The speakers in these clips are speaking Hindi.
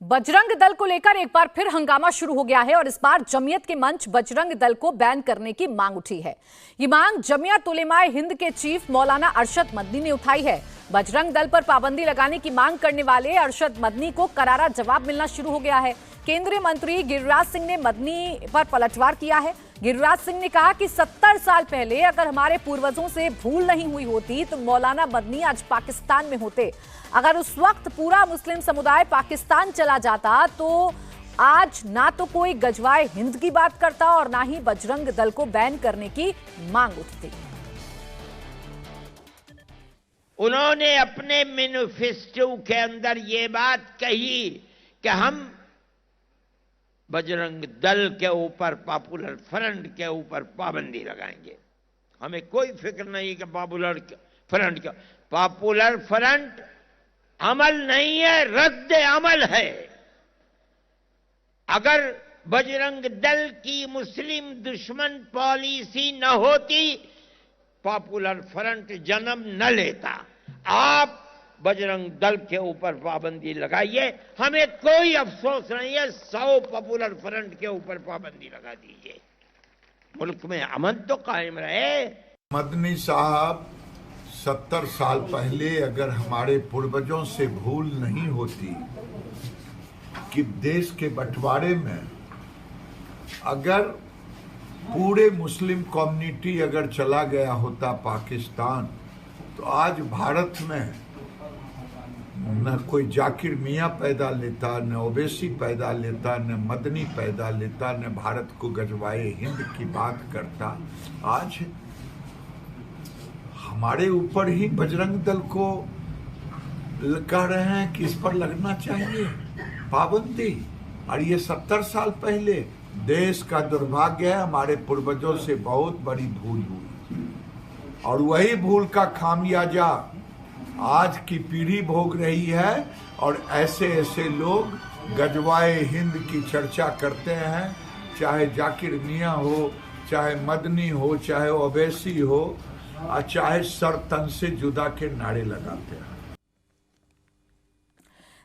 बजरंग दल को लेकर एक बार फिर हंगामा शुरू हो गया है और इस बार जमीयत के मंच बजरंग दल को बैन करने की मांग उठी है। ये मांग जमीयत उलेमाए हिंद के चीफ मौलाना अरशद मदनी ने उठाई है। बजरंग दल पर पाबंदी लगाने की मांग करने वाले अरशद मदनी को करारा जवाब मिलना शुरू हो गया है। केंद्रीय मंत्री गिरिराज सिंह ने मदनी पर पलटवार किया है। गिरिराज सिंह ने कहा कि 70 साल पहले अगर हमारे पूर्वजों से भूल नहीं हुई होती तो मौलाना मदनी आज पाकिस्तान में होते। अगर उस वक्त पूरा मुस्लिम समुदाय पाकिस्तान चला जाता तो आज ना तो कोई गजवाए हिंद की बात करता और ना ही बजरंग दल को बैन करने की मांग उठती। उन्होंने अपने मैनिफेस्टो के अंदर ये बात कही कि हम बजरंग दल के ऊपर, पॉपुलर फ्रंट के ऊपर पाबंदी लगाएंगे। हमें कोई फिक्र नहीं कि पॉपुलर फ्रंट अमल नहीं है, रद्द अमल है। अगर बजरंग दल की मुस्लिम दुश्मन पॉलिसी न होती, पॉपुलर फ्रंट जन्म न लेता। आप बजरंग दल के ऊपर पाबंदी लगाइए, हमें कोई अफसोस नहीं है। 100 पॉपुलर फ्रंट के ऊपर पाबंदी लगा दीजिए, मुल्क में अमन तो कायम रहे। मदनी साहब 70 साल पहले अगर हमारे पूर्वजों से भूल नहीं होती कि देश के बंटवारे में अगर पूरे मुस्लिम कम्युनिटी अगर चला गया होता पाकिस्तान, तो आज भारत में न कोई जाकिर मियाँ पैदा लेता, न ओवैसी पैदा लेता, न मदनी पैदा लेता, न भारत को गजवाए हिंद की बात करता। आज हमारे ऊपर ही बजरंग दल को कह रहे हैं कि इस पर लगना चाहिए पाबंदी। और ये 70 साल पहले देश का दुर्भाग्य है, हमारे पूर्वजों से बहुत बड़ी भूल हुई और वही भूल का खामियाजा आज की पीढ़ी भोग रही है। और ऐसे ऐसे लोग गजवाए हिंद की चर्चा करते हैं, चाहे जाकिर मियाँ हो, चाहे मदनी हो, चाहे ओवैसी हो, चाहे सर तन से जुदा के नारे लगाते हैं।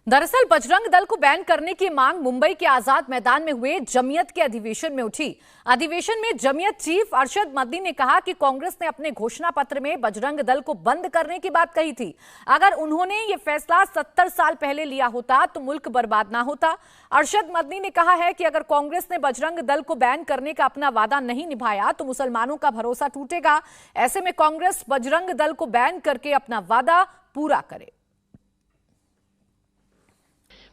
दरअसल बजरंग दल को बैन करने की मांग मुंबई के आजाद मैदान में हुए जमीयत के अधिवेशन में उठी। अधिवेशन में जमीयत चीफ अरशद मदनी ने कहा कि कांग्रेस ने अपने घोषणा पत्र में बजरंग दल को बंद करने की बात कही थी। अगर उन्होंने ये फैसला 70 साल पहले लिया होता तो मुल्क बर्बाद ना होता। अरशद मदनी ने कहा है कि अगर कांग्रेस ने बजरंग दल को बैन करने का अपना वादा नहीं निभाया तो मुसलमानों का भरोसा टूटेगा। ऐसे में कांग्रेस बजरंग दल को बैन करके अपना वादा पूरा करे।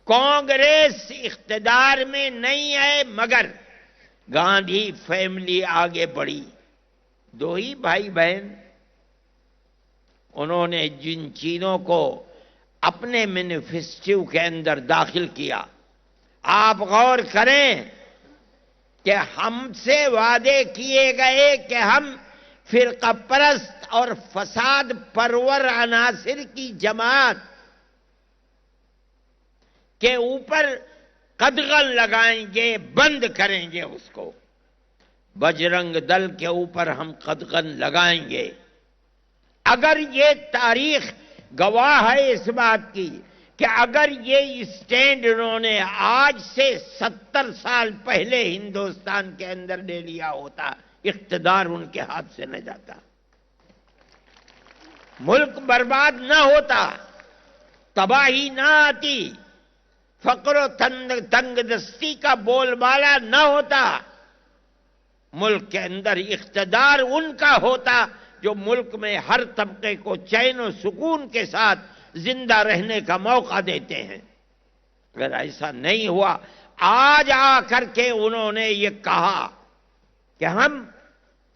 कांग्रेस इख्तिदार में नहीं है, मगर गांधी फैमिली आगे बढ़ी। 2 ही भाई बहन, उन्होंने जिन चीजों को अपने मैनिफेस्टो के अंदर दाखिल किया, आप गौर करें कि हमसे वादे किए गए कि हम फिरका परस्त और फसाद परवर अनासिर की जमात के ऊपर कदगन लगाएंगे, बंद करेंगे उसको। बजरंग दल के ऊपर हम कदगन लगाएंगे। अगर ये तारीख गवाह है इस बात की कि अगर ये स्टैंड उन्होंने आज से 70 साल पहले हिंदुस्तान के अंदर ले लिया होता, इख्तिदार उनके हाथ से न जाता, मुल्क बर्बाद ना होता, तबाही ना आती, फक्र तंगदस्ती का बोलबाला न होता, मुल्क के अंदर इख्तिदार उनका होता जो मुल्क में हर तबके को चैन और सुकून के साथ जिंदा रहने का मौका देते हैं। अगर ऐसा नहीं हुआ, आज आकर के उन्होंने ये कहा कि हम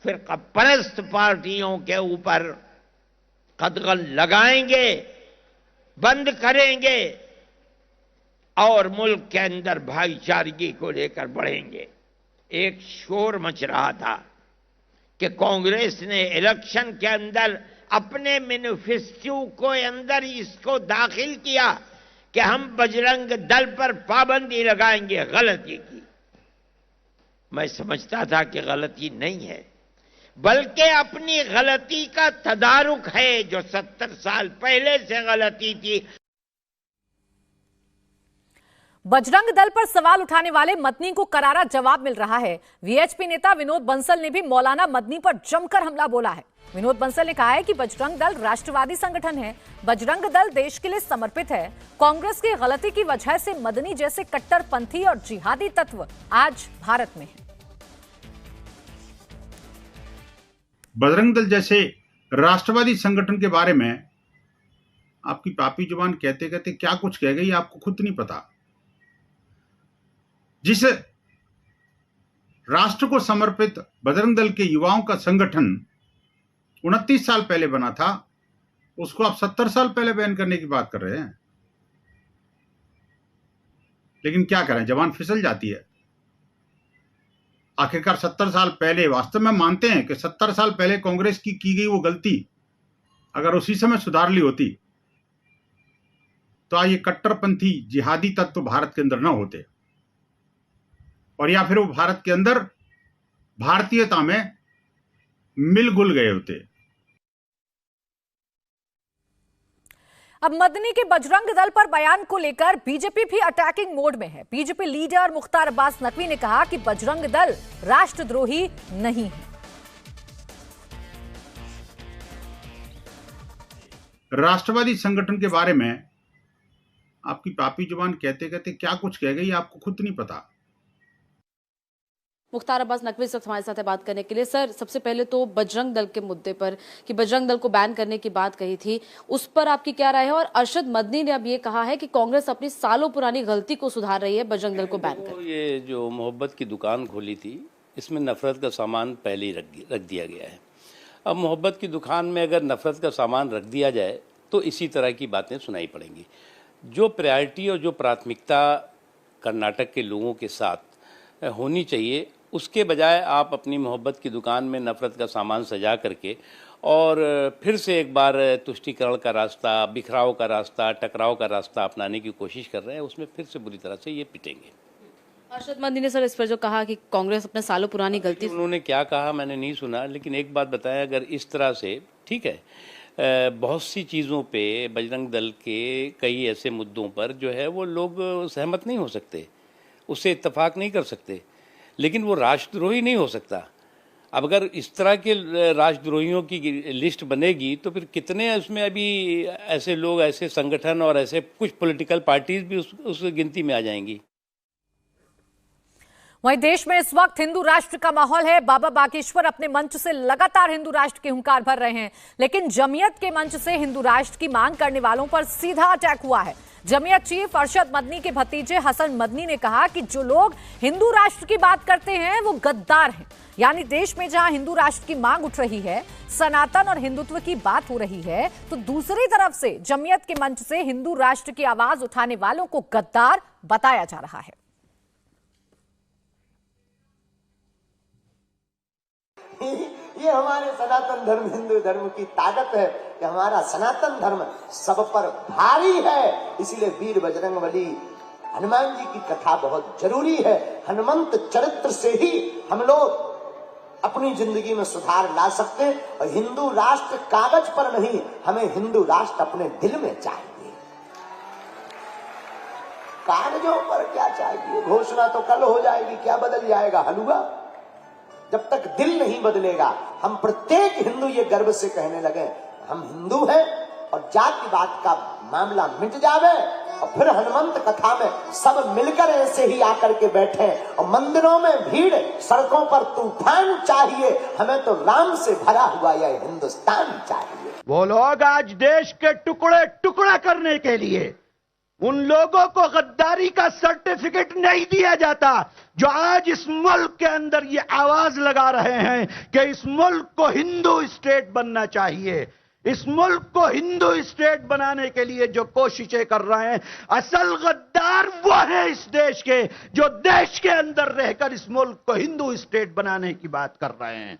फिरका परस्त पार्टियों के ऊपर कदगन लगाएंगे, बंद करेंगे और मुल्क के अंदर भाईचारगी को लेकर बढ़ेंगे। एक शोर मच रहा था कि कांग्रेस ने इलेक्शन के अंदर अपने मैनिफेस्टो को अंदर इसको दाखिल किया कि हम बजरंग दल पर पाबंदी लगाएंगे। गलती की। मैं समझता था कि गलती नहीं है, बल्कि अपनी गलती का तदारुक है जो 70 साल पहले से गलती थी। बजरंग दल पर सवाल उठाने वाले मदनी को करारा जवाब मिल रहा है। वीएचपी नेता विनोद बंसल ने भी मौलाना मदनी पर जमकर हमला बोला है। विनोद बंसल ने कहा है कि बजरंग दल राष्ट्रवादी संगठन है, बजरंग दल देश के लिए समर्पित है। कांग्रेस की गलती की वजह से मदनी जैसे कट्टरपंथी और जिहादी तत्व आज भारत में है। बजरंग दल जैसे राष्ट्रवादी संगठन के बारे में आपकी पापी जुबान कहते कहते क्या कुछ कह गई आपको खुद नहीं पता। जिस राष्ट्र को समर्पित बजरंग दल के युवाओं का संगठन 29 साल पहले बना था, उसको आप 70 साल पहले बैन करने की बात कर रहे हैं। लेकिन क्या करें, जबान फिसल जाती है। आखिरकार 70 साल पहले, वास्तव में मानते हैं कि 70 साल पहले कांग्रेस की गई वो गलती अगर उसी समय सुधार ली होती तो आज ये कट्टरपंथी जिहादी तत्व भारत के अंदर न होते, और या फिर वो भारत के अंदर भारतीयता में मिल घुल गए होते। अब मदनी के बजरंग दल पर बयान को लेकर बीजेपी भी अटैकिंग मोड में है। बीजेपी लीडर मुख्तार अब्बास नकवी ने कहा कि बजरंग दल राष्ट्रद्रोही नहीं है। राष्ट्रवादी संगठन के बारे में आपकी पापी जुबान कहते कहते क्या कुछ कह गई आपको खुद नहीं पता। मुख्तार अब्बास नकवी सर हमारे साथ है बात करने के लिए। सर, सबसे पहले तो बजरंग दल के मुद्दे पर कि बजरंग दल को बैन करने की बात कही थी, उस पर आपकी क्या राय है? और अरशद मदनी ने अब ये कहा है कि कांग्रेस अपनी सालों पुरानी गलती को सुधार रही है बजरंग दल को बैन कर। ये जो मोहब्बत की दुकान खोली थी, इसमें नफरत का सामान पहले ही रख दिया गया है। अब मोहब्बत की दुकान में अगर नफरत का सामान रख दिया जाए तो इसी तरह की बातें सुनाई पड़ेंगी। जो प्रायोरिटी और जो प्राथमिकता कर्नाटक के लोगों के साथ होनी चाहिए, उसके बजाय आप अपनी मोहब्बत की दुकान में नफ़रत का सामान सजा करके और फिर से एक बार तुष्टीकरण का रास्ता, बिखराव का रास्ता, टकराव का रास्ता अपनाने की कोशिश कर रहे हैं। उसमें फिर से बुरी तरह से ये पिटेंगे। अरशद मदनी ने सर इस पर जो कहा कि कांग्रेस अपने सालों पुरानी गलती, उन्होंने क्या कहा मैंने नहीं सुना, लेकिन एक बात बताया, अगर इस तरह से ठीक है, बहुत सी चीज़ों पे बजरंग दल के कई ऐसे मुद्दों पर जो है वो लोग सहमत नहीं हो सकते, उससे इत्तेफाक नहीं कर सकते, लेकिन वो राष्ट्रद्रोही नहीं हो सकता। अब अगर इस तरह के राष्ट्रद्रोहियों की लिस्ट बनेगी तो फिर कितने उसमें अभी ऐसे लोग, ऐसे संगठन और ऐसे कुछ पॉलिटिकल पार्टीज भी उस गिनती में आ जाएंगी। वहीं देश में इस वक्त हिंदू राष्ट्र का माहौल है। बाबा बागेश्वर अपने मंच से लगातार हिंदू राष्ट्र के हुंकार भर रहे हैं, लेकिन जमीयत के मंच से हिंदू राष्ट्र की मांग करने वालों पर सीधा अटैक हुआ है। जमीयत चीफ अरशद मदनी के भतीजे हसन मदनी ने कहा कि जो लोग हिंदू राष्ट्र की बात करते हैं वो गद्दार हैं। यानी देश में जहां हिंदू राष्ट्र की मांग उठ रही है, सनातन और हिंदुत्व की बात हो रही है, तो दूसरी तरफ से जमीयत के मंच से हिंदू राष्ट्र की आवाज उठाने वालों को गद्दार बताया जा रहा है। ये हमारे सनातन धर्म, हिंदू धर्म की ताकत है कि हमारा सनातन धर्म सब पर भारी है। इसीलिए वीर बजरंगबली हनुमान जी की कथा बहुत जरूरी है। हनुमंत चरित्र से ही हम लोग अपनी जिंदगी में सुधार ला सकते हैं। और हिंदू राष्ट्र कागज पर नहीं, हमें हिंदू राष्ट्र अपने दिल में चाहिए। कागजों पर क्या चाहिए? घोषणा तो कल हो जाएगी, क्या बदल जाएगा हलवा? जब तक दिल नहीं बदलेगा, हम प्रत्येक हिंदू ये गर्व से कहने लगे हम हिंदू हैं, और जातिवाद का मामला मिट जावे, और फिर हनुमंत कथा में सब मिलकर ऐसे ही आकर के बैठे, और मंदिरों में भीड़, सड़कों पर तूफान चाहिए, हमें तो राम से भरा हुआ यह हिंदुस्तान चाहिए। वो लोग आज देश के टुकड़े टुकड़ा करने के लिए उन लोगों को गद्दारी का सर्टिफिकेट नहीं दिया जाता जो आज इस मुल्क के अंदर ये आवाज लगा रहे हैं कि इस मुल्क को हिंदू स्टेट बनना चाहिए। इस मुल्क को हिंदू स्टेट बनाने के लिए जो कोशिशें कर रहे हैं, असल गद्दार वो है इस देश के, जो देश के अंदर रहकर इस मुल्क को हिंदू स्टेट बनाने की बात कर रहे हैं।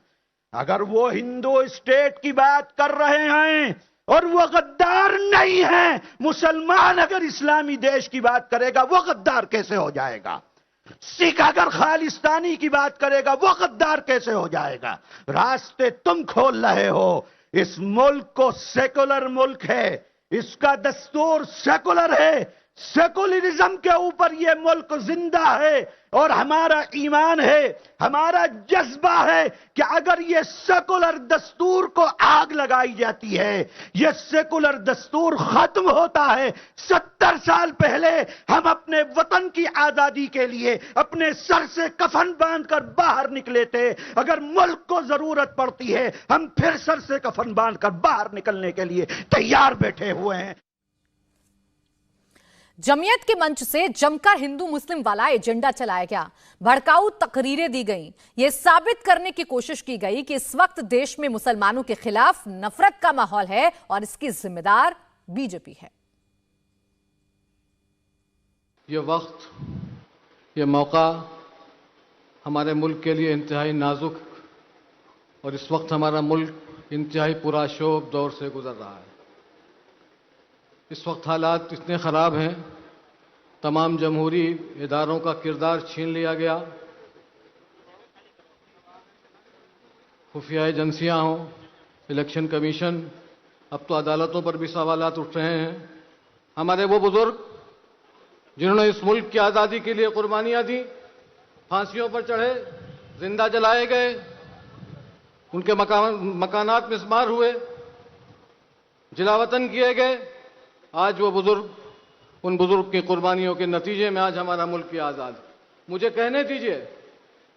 अगर वो हिंदू स्टेट की बात कर रहे हैं और वो गद्दार नहीं है, मुसलमान अगर इस्लामी देश की बात करेगा वो गद्दार कैसे हो जाएगा? सिख अगर खालिस्तानी की बात करेगा वो गद्दार कैसे हो जाएगा? रास्ते तुम खोल रहे हो। इस मुल्क को सेकुलर मुल्क है, इसका दस्तूर सेकुलर है, सेकुलरिज्म के ऊपर यह मुल्क जिंदा है और हमारा ईमान है, हमारा जज्बा है कि अगर यह सेकुलर दस्तूर को आग लगाई जाती है, यह सेकुलर दस्तूर खत्म होता है। 70 साल पहले हम अपने वतन की आजादी के लिए अपने सर से कफन बांधकर बाहर निकले थे। अगर मुल्क को जरूरत पड़ती है, हम फिर सर से कफन बांधकर बाहर निकलने के लिए तैयार बैठे हुए हैं। जमीयत के मंच से जमकर हिंदू मुस्लिम वाला एजेंडा चलाया गया, भड़काऊ तकरीरें दी गईं। यह साबित करने की कोशिश की गई कि इस वक्त देश में मुसलमानों के खिलाफ नफरत का माहौल है और इसकी जिम्मेदार बीजेपी है। ये वक्त, ये मौका हमारे मुल्क के लिए इंतहाई नाजुक और इस वक्त हमारा मुल्क इंतहाई पुरशोभ दौर से गुजर रहा है। इस वक्त हालात इतने ख़राब हैं, तमाम जमहूरी इदारों का किरदार छीन लिया गया, खुफिया एजेंसियां हों, इलेक्शन कमीशन, अब तो अदालतों पर भी सवालात उठ रहे हैं। हमारे वो बुजुर्ग जिन्होंने इस मुल्क की आज़ादी के लिए कुर्बानियां दी, फांसियों पर चढ़े, जिंदा जलाए गए, उनके मकानात मिस्मार हुए, जिलावतन किए गए। आज वो बुजुर्ग, उन बुजुर्ग की कुर्बानियों के नतीजे में आज हमारा मुल्क की आज़ाद। मुझे कहने दीजिए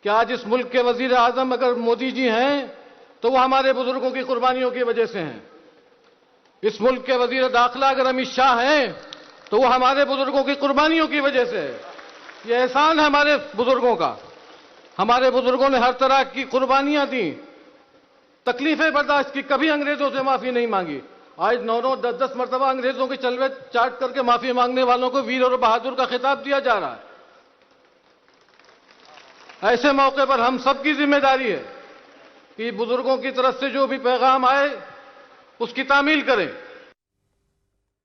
कि आज इस मुल्क के वजीर आजम अगर मोदी जी हैं तो वो हमारे बुजुर्गों की कुर्बानियों की वजह से हैं। इस मुल्क के वजीर दाखिला अगर अमित शाह हैं तो वो हमारे बुजुर्गों की कुर्बानियों की वजह से है। ये एहसान है हमारे बुजुर्गों का। हमारे बुजुर्गों ने हर तरह की कुर्बानियां दी, तकलीफें बर्दाश्त की, कभी अंग्रेजों से माफी नहीं मांगी। आज 9-9, 10-10 मरतबा अंग्रेजों के चलवे चाट करके माफी मांगने वालों को वीर और बहादुर का खिताब दिया जा रहा है। ऐसे मौके पर हम सबकी जिम्मेदारी है कि बुजुर्गों की तरफ से जो भी पैगाम आए उसकी तामील करें।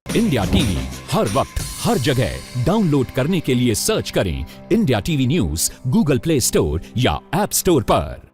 इंडिया टीवी हर वक्त हर जगह डाउनलोड करने के लिए सर्च करें India TV news Google play store या ऐप स्टोर पर।